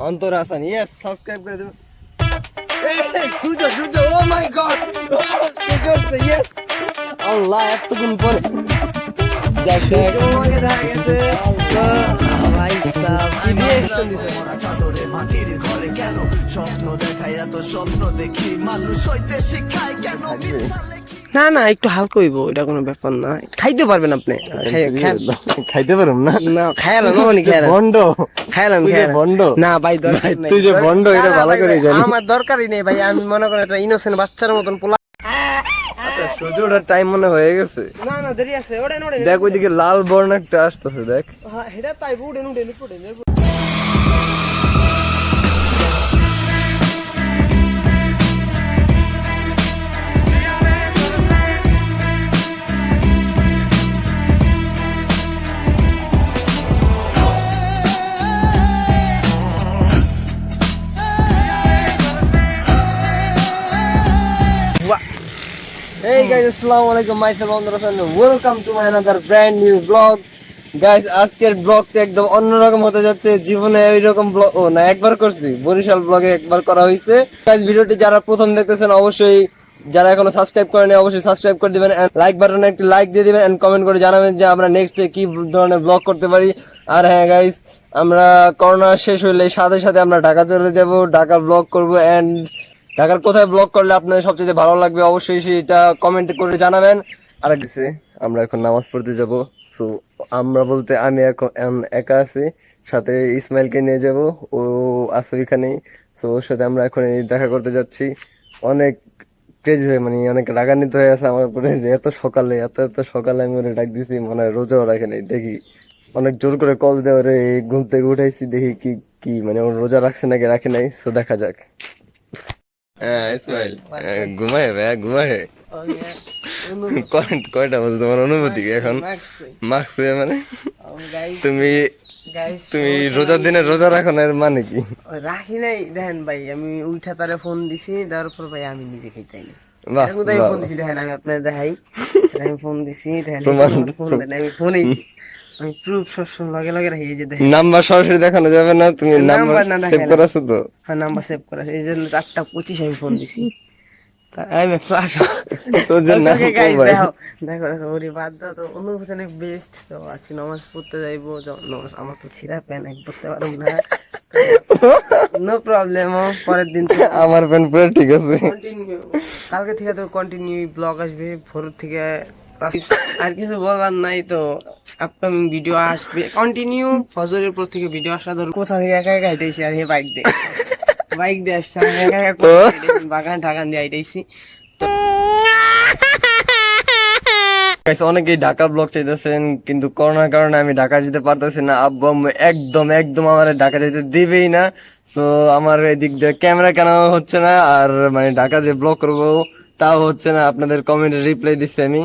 অন্তর Hasan, yes, subscribe করে দেবেন। সূর্য সূর্য, ও মাই গড, সূর্য, ইয়েস। আল্লাহ, এতক্ষণ পরে যাক তোমাকে দেখা গেছে। ভাই সাহেব কি রিঅ্যাকশন দিছে। চাদরে মাটির ঘরে কেন স্বপ্ন দেখায়, এত স্বপ্ন দেখি মানুষ হইতে শিখায় কেন। না না, একটু হালকা হইব, এটা কোনো ব্যাপার না। খাইতে পারবেন আপনি, খাইতে পারুম না? না খায়ালাম, ননি খায়ালাম, বন্ড খায়ালাম, বন্ড। না ভাই দরকার নাই, তুই যে বন্ড এটা ভালো করে জানি। আমার দরকারই নেই ভাই, আমি মনে করি এটা ইনোসেন্ট বাচ্চার মতন পোলা। আচ্ছা, সূর্যটার টাইম মনে হয়ে গেছে। না না, দেরি আছে, ওড়েন ওড়েন। দেখ ওইদিকে লাল বর্ণ একটা আসতেছে, দেখ। হ্যাঁ এটা তাই, উড়েন উড়েন উড়েন। Hey guys, আসসালামু আলাইকুম, মাইসেলফ অন্তর Hasan, welcome to my another brand new blog. Guys, আজকের ব্লগটা একদম অন্যরকম হতে যাচ্ছে। জীবনে এইরকম ব্লগ না একবার করছি, বরিশাল ব্লগে একবার করা হয়েছে। গাইস, ভিডিওটি যারা প্রথম দেখতেছেন অবশ্যই, যারা এখনো সাবস্ক্রাইব করেনি অবশ্যই সাবস্ক্রাইব করে দিবেন, লাইক বাটনে একটি লাইক দিয়ে দিবেন এন্ড কমেন্ট করে জানাবেন যে আমরা নেক্সট কি ধরনের ব্লগ করতে পারি। আর হ্যাঁ গাইস, আমরা করোনা শেষ হইলে সাথে সাথে আমরা ঢাকা চলে যাব, ঢাকা ব্লগ করব। এন্ড ঢাকার কোথায় ব্লগ করলে আপনাদের সবচেয়ে ভালো লাগবে অবশ্যই সেটা কমেন্ট করে জানাবেন। আর কিছু আমরা এখন নামাজ পড়তে যাব। সো আমরা বলতে আমি এখন একা আছি, সাথে ইসমাইলকে নিয়ে যাব, ও আছে ওইখানেই। তো ওর সাথে আমরা এখন দেখা করতে যাচ্ছি। অনেক ক্রেজি হয়ে, মানে অনেক রাগান্বিত হয়ে আছে আমার উপরে যে এত সকালে এত সকালে আমি ওরে ডাক দিছি, মানে রোজাও রাখে নাই। দেখি অনেক জোর করে কল দিয়ে ওরে ঘুম থেকে উঠাইছি, দেখি কি কি মানে ওর রোজা রাখছে নাকি রাখে নাই। সো দেখা যাক। ইসমাইল ঘুমায় ভাই, ঘুমায়। কয়টা বলছে তোমার অনুভূতি এখন? মাস্ক মানে তুমি তুমি রোজার দিনে রোজা রাখো না, এর মানে কি? রাখি নাই, দেখেন ভাই, আমি উঠা তারে ফোন দিছি, দেওয়ার পর ভাই আমি নিজে খাইতাই না। বাহ, ফোন দিছি, দেখেন আমি আপনার দেখাই, আমি ফোন দিছি, দেখেন আমি ফোনেই আমি প্রুফ সবসময় লগে লগে রাখি। এই যে দেখেন নাম্বার সরাসরি দেখানো যাবে না, তুমি নাম্বার সেভ করা আছে তো? হ্যাঁ, নাম্বার সেভ করা আছে, এই জন্য 4:25 আমি ফোন দিছি। বেস্ট তো আছি, নামাজ পড়তে যাইবো। আমার তো ছিঁড়া প্যান্ট এক পড়তে পারবো না, নো প্রবলেম। পরের দিন আমার প্যান্ট পুরো ঠিক আছে। কালকে থেকে তো কন্টিনিউ ব্লগ আসবে, ভোর থেকে। আর কিছু বলার নাই তো, আপকামিং ভিডিও আসবে কন্টিনিউ। ফজরের পর থেকে ভিডিও আসা ধরো, কোথা থেকে একা একা হাইটাইছি, আর হে বাইক দিয়ে আসছে, একা একা বাগান ঠাগান দিয়ে হাইটাইছি। অনেকেই ঢাকা ব্লগ চাইতেছেন, কিন্তু করোনার কারণে আমি ঢাকা যেতে পারতেছি না। আব্বু আম্মু একদম একদম আমার ঢাকা যেতে দিবেই না। তো আমার এদিক দিয়ে ক্যামেরা কেন হচ্ছে না, আর মানে ঢাকা যে ব্লগ করবো তাও হচ্ছে না। আপনাদের কমেন্টে রিপ্লাই দিচ্ছি আমি,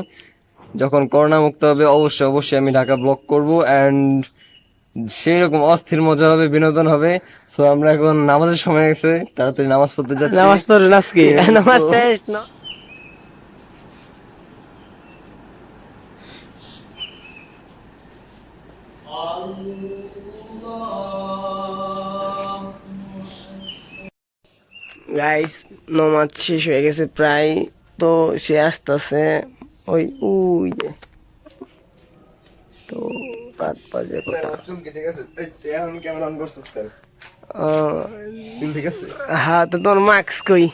যখন করোনা মুক্ত হবে অবশ্যই অবশ্যই আমি ঢাকা ব্লগ করবো। এন্ড সেই রকম অস্থির মজা হবে, বিনোদন হবে। সো আমরা এখন নামাজের সময় গেছে, তাড়াতাড়ি নামাজ পড়তে যাচ্ছি। নামাজ পড়ে আজকে নামাজ শেষ না। গাইস, নামাজ শেষ হয়ে গেছে প্রায়, তো সে আসতেছে ওই উই যে, তো 5 বাজে কটা। হ্যাঁ, তো তোর মাস্ক কই?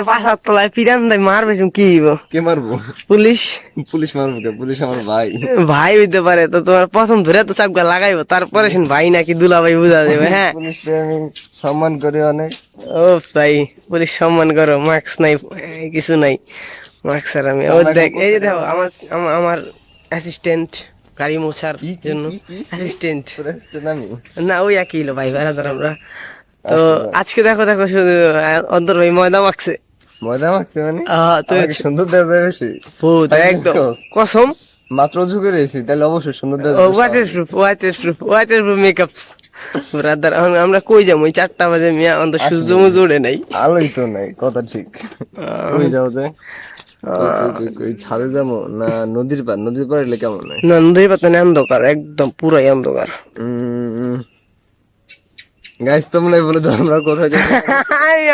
পাশার তলায় পিরান দেয়, মারবে কি? কে মারবো? পুলিশ। পুলিশ মারবো কে? পুলিশ আমার ভাই। ভাই হইতে পারে, তো তোমার প্রথম ধরে তো চাপগা লাগাইবো, তারপরে ভাই নাকি দুলা ভাই বুঝা যাবে। হ্যাঁ, পুলিশকে আমি সম্মান করি অনেক। ও ভাই, পুলিশ সম্মান করো, মাস্ক নাই কিছু নাই, মাস্ক আর আমি। ও দেখ, এই যে দেখো আমার অ্যাসিস্ট্যান্ট, গাড়ি মোছার জন্য অ্যাসিস্ট্যান্ট। না, ওই একই হলো ভাই, বেড়াদার আমরা। তো আজকে দেখো শুধু অন্তর ভাই ময়দা মাখছে। ময়দা মাখছে মানে? তো সুন্দর দেখা যায় বেশি, একদম কসম। মাত্র উজু করে এসেছি, তাহলে অবশ্যই সুন্দর দেখা যায়। Waterproof makeup brother. আমরা কই যাবো? 4টা বাজে, মিয়া অন্তর সূর্য মুজু উড়ে নাই, আলোই তো নাই, কথা ঠিক। কই যাও যে? ছাদে যাবো না নদীর পার? নদীর পার এলে কেমন হয়? না, নদীর পার অন্ধকার, একদম পুরাই অন্ধকার। গাইস তোমরাই বলে দাও আমরা কোথায় যাবো।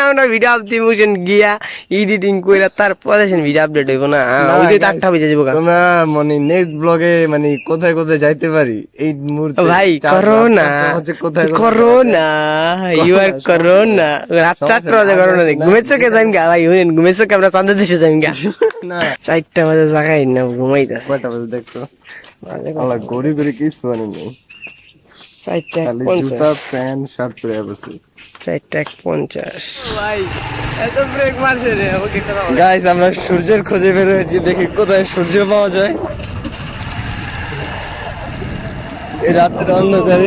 আমরা ভিডিও আপডেট মোশন গিয়া এডিটিং কইরা তারপরে ভিডিও আপডেট হইব না ওই যে 8টা বেজে যাবো তোমরা মানে নেক্সট ব্লগে মানে কোথায় কোথায় যাইতে পারি এই মুহূর্তে ভাই করোনা কোথায় করোনা ইউ আর করোনা রাত 4টা বাজে করোনা ঘুমেছো কে যাইম গা ভাই হুনেন ঘুমেছো কে আমরা চাঁদে দেশে যাইম গা না 4টা বাজে জাগাই না ঘুমাইতাছে কয়টা বাজে দেখছো আল্লাহ গরিব করে কিছু মানে নেই 4টা খালি জুতা প্যান্ট শার্ট পরে বসে 4:50 ভাই এত ব্রেক মারছে রে ওকে কথা বল গাইস আমরা সূর্যের খোঁজে বের হয়েছি দেখি কোথায় সূর্য পাওয়া যায় এই রাতের অন্ধকারে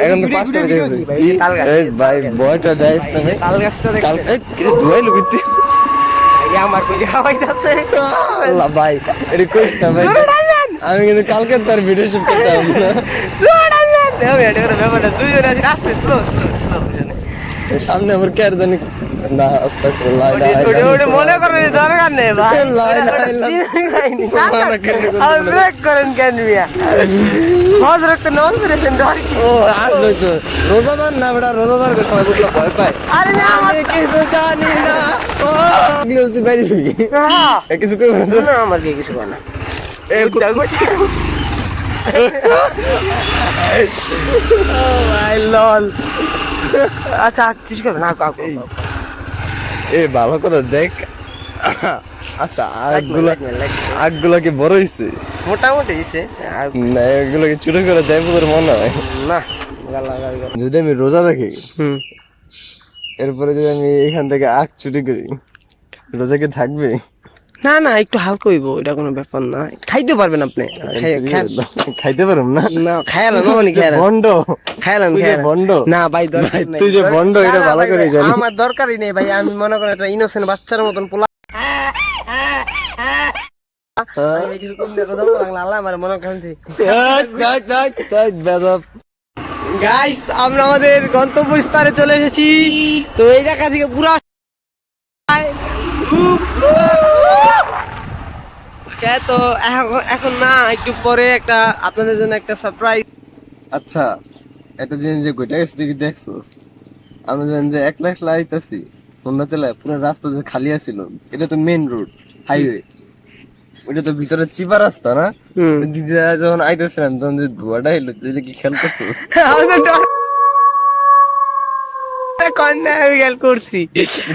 এখন তো 5টা বেজে গেছে এই ভাই বয়টা যাইস না ভাই তাল গাছটা কাল দেখছ এই কি ধুয়াই লুকিতে আমার বুঝে খাওয়াইতাছে আল্লাহ ভাই এটা কইস না ভাই আমি কিন্তু কালকে তার ভিডিও শুট করতাম না সামনে আমার কে আর জানি না আস্তাগফিরুল্লাহ মনে করেন দরকার নেই ভাই ব্রেক করেন কেন মিয়া হজরত তো নন করেছেন ধর কি ও আসলে তো রোজাদার না বেটা রোজাদারকে সবাই বুঝলো ভয় পায় আরে না আমি কিছু জানি না ও গ্লুসি বাইরে কিছু কই না আমার কি কিছু না এ ভাই লল আচ্ছা চিজ করবে না কাকু এ ভালো কথা দেখ আচ্ছা আগগুলা কি বড় হইছে মোটামুটি হইছে না এগুলো কি ছোট করে যাইবো তোর মনে হয় না যদি আমি রোজা রাখি হুম এরপরে যদি আমি এখান থেকে আখ চুরি করি রোজা কি থাকবে না না একটু হালকা হইব এটা কোনো ব্যাপার না খাইতে পারবেন আপনি খাইতে পারম না না খায়ালাম না খায়ালাম বন্ড খায়ালাম তুই যে বন্ড না ভাই দরকার নাই তুই যে বন্ড এটা ভালো করে জানি আমার দরকারই নেই ভাই আমি মনে করি একটা ইনোসেন্ট বাচ্চার মতন পোলা আমি কিছু কম দিয়ে কথা বললাম আল্লাহ আমার মনে করেন গাইস আমরা আমাদের গন্তব্যস্থলে চলে এসেছি তো এই জায়গা থেকে পুরা তো এখন না একটু পরে একটা আপনাদের জন্য একটা সারপ্রাইজ আচ্ছা একটা জিনিস যে গোটা গেছে দেখি দেখছোস আমরা জানি যে 1 লাখ লাইতাছি তোমরা চলে পুরো রাস্তা যে খালি আছিল এটা তো মেইন রোড হাইওয়ে ওটা তো ভিতরে চিপা রাস্তা না দিদিরা যখন আইতেছিলাম তখন যে ধোয়াটা এলো তুই কি খেয়াল করছিস করছি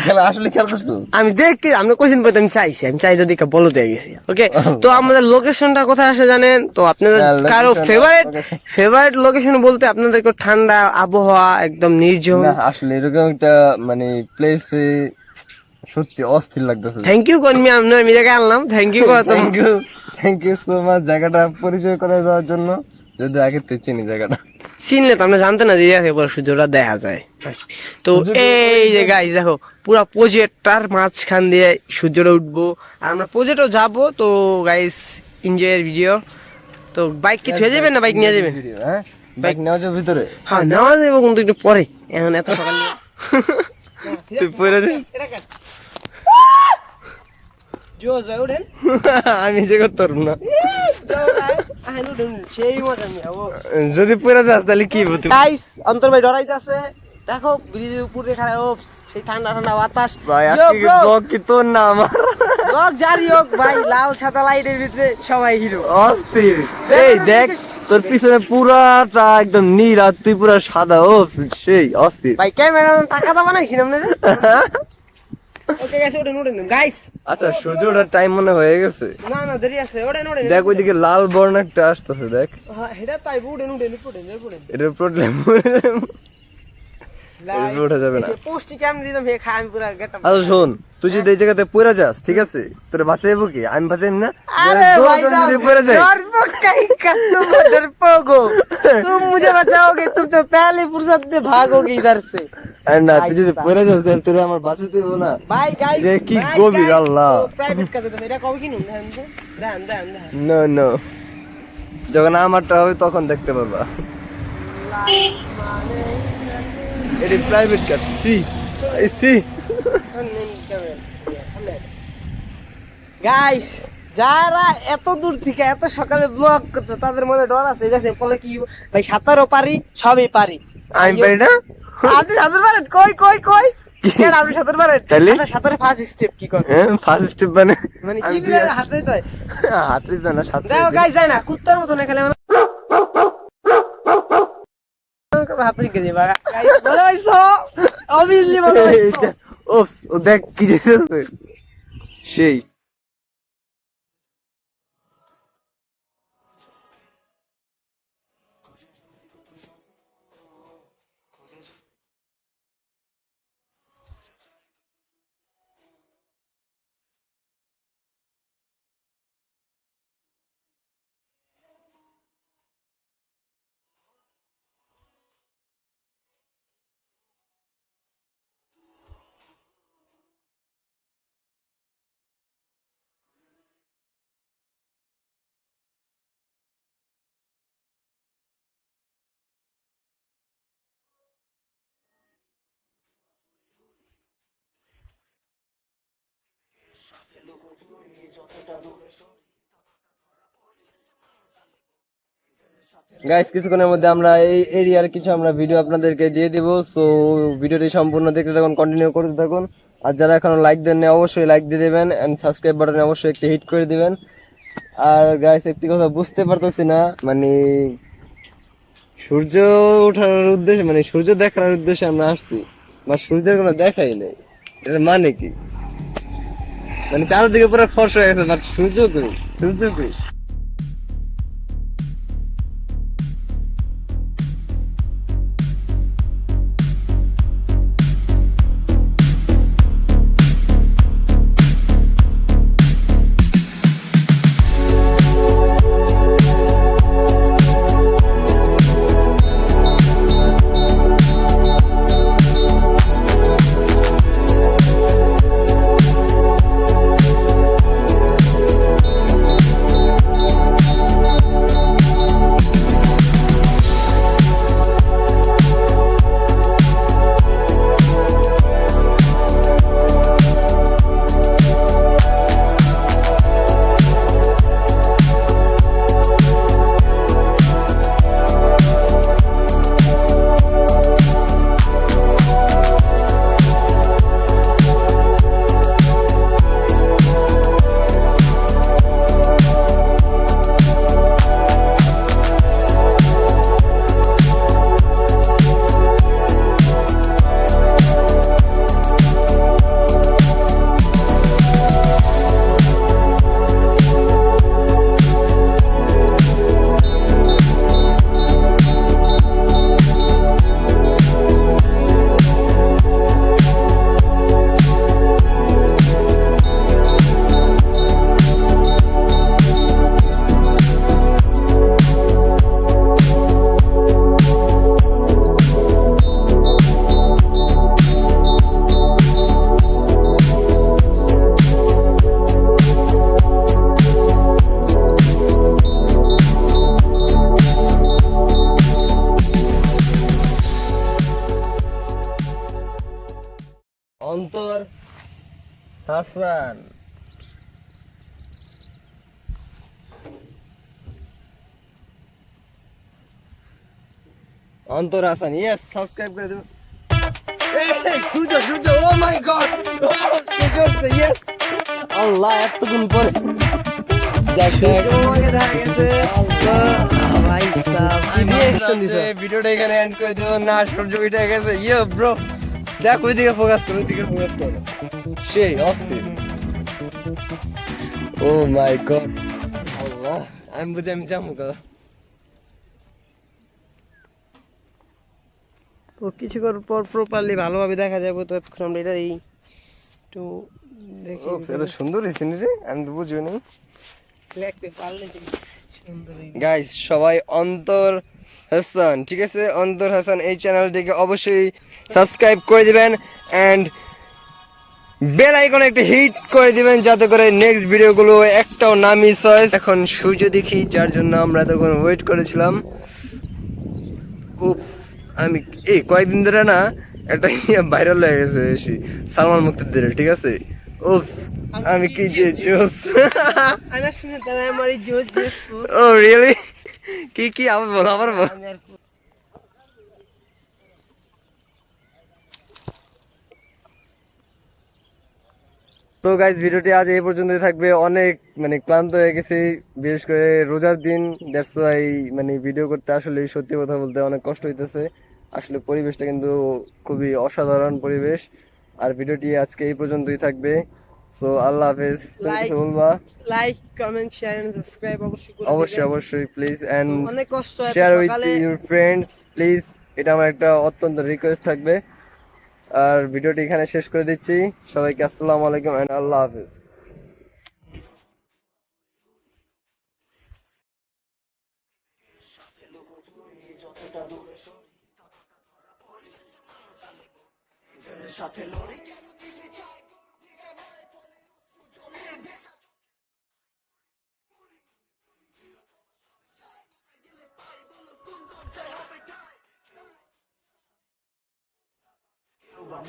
খেলা আসলে খেয়াল করছিস আমি দেখি আমরা কোশ্চেন পেতে আমি চাই যদি বলো দিয়ে গেছি ওকে তো আমাদের লোকেশনটা কোথায় আসে জানেন তো আপনাদের কারো ফেভারিট লোকেশন বলতে আপনাদের ঠান্ডা আবহাওয়া একদম নির্জন না আসলে এরকম একটা মানে প্লেস সত্যি অস্থির লাগতেছে থ্যাংক ইউ কর্মী আপনার আমি জায়গায় আনলাম থ্যাংক ইউ সো মাচ জায়গাটা পরিচয় করে দেওয়ার জন্য যদি আগে তো চিনি জায়গাটা চিনলে তো আমরা জানতে না যে পরে সূর্যটা দেখা যায় তো এই যে গাইস দেখো পুরা প্রজেক্টটার মাঝখান দিয়ে সূর্যটা উঠবো আর আমরা প্রজেক্টও যাবো তো গাইস এনজয়ের ভিডিও তো বাইক কি ছুঁয়ে যাবেন না বাইক নিয়ে যাবেন হ্যাঁ বাইক নেওয়া যাবে ভিতরে হ্যাঁ নেওয়া যাবে কিন্তু একটু পরে এখন এত সকালে তুই পরে যাস জোস ভাই ওঠেন আমি যে করতাম না সেই মজা যদি পরে যাস তাহলে কি হতো গাইস অন্তর ভাই ডরাইতেছে দেখো ব্রিজের উপরে খাড়া ও সেই ঠান্ডা ঠান্ডা বাতাস ভাই আজকে ব্লগ কি তোর না আমার ব্লগ জারি হোক ভাই লাল সাদা লাইটের ভিতরে সবাই হিরো অস্থির এই দেখ তোর পিছনে পুরাটা একদম নীল আর তুই পুরা সাদা ও সেই অস্থির ভাই ক্যামেরা টাকা তো বানাইছি না আপনারা ওকে গাইস ওঠেন গাইস আচ্ছা সূর্য ওঠার টাইম মনে হয়ে গেছে না না দেরি আছে ওঠেন দেখ ওইদিকে লাল বর্ণ একটা আসতেছে দেখ হ্যাঁ এটা তাই উঠেন এটার প্রবলেম ওঠা যাবে না পোস্টি ক্যামেরা দিতাম হে খাই আমি পুরা গেটআপ আচ্ছা শোন তুই যদি এই জায়গাতে পড়ে যাস ঠিক আছে তোর বাঁচাইবো কি আমি বাঁচাইম না अरे भाई যদি পড়ে যাই डरपोक कहीं का तुम डरपोक हो तुम मुझे बचाओगे तुम तो पहले फुर्सत में भागोगे इधर से আরে না তুই যদি পড়ে যাস তাহলে তোর আমার বাঁচাতে হবে না भाई गाइस যে কি গভীর আল্লাহ প্রাইভেট কাজে তো এটা কবে কিনুন দেন নো নো যখন আমারটা হবে তখন দেখতে পারবা এটি private car see see guys যারা এত দূর থেকে এত সকালে ব্লগ করতে তাদের মনে ডর আছে দেখে বলে কি ভাই সাঁতারও পারি সবই পারি আমি পারি না আপনি সাঁতার পারেন? কই কই কই কেন আপনি সাঁতার পারেন? তাহলে? আচ্ছা, সাঁতারের ফার্স্ট স্টেপ কি করে? হ্যাঁ ফার্স্ট স্টেপ মানে মানে কি আমি দিলে হাতে তো হাতে তো না সাথে দেখো গাইস যায় না কুত্তার মতো না খেলে হাত রেখে দিবা গাইস মজা পাইছো অবভিয়াসলি মজা পাইছো ওপস ও দেখ কি যেতেছে সেই গাইস কিছুক্ষণের মধ্যে আমরা এই এরিয়ার কিছু আমরা ভিডিও আপনাদেরকে দিয়ে দিব, সো ভিডিওটি সম্পূর্ণ দেখতে থাকুন, কন্টিনিউ করতে থাকুন। আর যারা এখনো লাইক দেননি অবশ্যই লাইক দিয়ে দেবেন এন্ড সাবস্ক্রাইব বাটনে অবশ্যই একটি হিট করে দিবেন। আর গাইস একটি কথা বুঝতে পারতেছি না, মানে সূর্য ওঠার উদ্দেশ্যে মানে সূর্য দেখার উদ্দেশ্যে আমরা আসছি, বা সূর্যের কোনো দেখাই নেই, এটার মানে কি? মানে চারদিকে পুরো ফর্সা হয়ে গেছে, বাট সূর্য কই? সূর্য কই? অন্তর হাসান, অন্তর হাসান, ইয়েস সাবস্ক্রাইব করে দেবেন। সূর্য সূর্য, ও মাই গড, সূর্য, ইয়েস আল্লাহ এতক্ষণ পরে ভিডিওটা এখানে এন্ড করে দেবো না, সূর্য উঠে গেছে। ইয়ে ব্রো দেখ ওইদিকে ফোকাস করো, ওইদিকে ফোকাস করো, সেই অস্থির। ও মাই গড আল্লাহ, আমি বুঝি আমি যাবো কথা। তো কিছু করার পর প্রপারলি ভালোভাবে দেখা যাবে। তো এতক্ষণ আমরা এটা এই একটু দেখি এত সুন্দর হয়েছে রে, আমি তো বুঝিও নি। দেখতে পারলে সুন্দর। গাইস সবাই অন্তর হাসান, ঠিক আছে, অন্তর হাসান এই চ্যানেলটিকে অবশ্যই সাবস্ক্রাইব করে দিবেন এন্ড বেল আইকনে একটা হিট করে দিবেন, যাতে করে নেক্সট ভিডিওগুলো একটাও না মিস হয়। এখন সূর্য দেখি, যার জন্য আমরা তখন ওয়েট করেছিলাম। উপস, আমি এই কয়েকদিন ধরে না একটা ভাইরাল হয়ে গেছে বেশি, সালমান মুক্তিদের, ঠিক আছে। উপস, আমি কি যে জোস। আনা শুনে তারা আমার এই জোশ জোশ ও রিয়েলি? কি কি আবার বল, আবার বল। তো গাইজ ভিডিওটি আজ এই পর্যন্তই থাকবে। অনেক মানে ক্লান্ত হয়ে গেছি, বিশেষ করে রোজার দিন। দ্যাটস ওয়াই মানে ভিডিও করতে আসলে সত্যি কথা বলতে অনেক কষ্ট হইতেছে। আসলে পরিবেশটা কিন্তু খুবই অসাধারণ পরিবেশ। আর ভিডিওটি আজকে এই পর্যন্তই থাকবে। সো আল্লাহ হাফেজ। তুমি কিছু বলবা? Like comment share and subscribe অবশ্যই করে অবশ্যই দিবেন। অবশ্যই প্লিজ তো এন্ড অনেক কষ্ট এত শেয়ার উইথ সকালে। Your friends please. এটা আমার একটা অত্যন্ত রিকোয়েস্ট থাকবে। আর ভিডিওটি এখানে শেষ করে দিচ্ছি। সবাইকে আসসালামু আলাইকুম এন্ড আল্লাহ হাফেজ।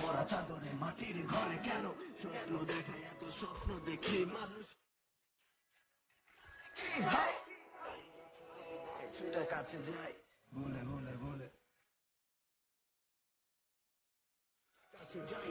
মরা চাদরে মাটির ঘরে কেন স্বপ্ন দেখে এত স্বপ্ন দেখি মানুষ কিছুটা কাছে যায় বলে বলে বলে কাছে যাই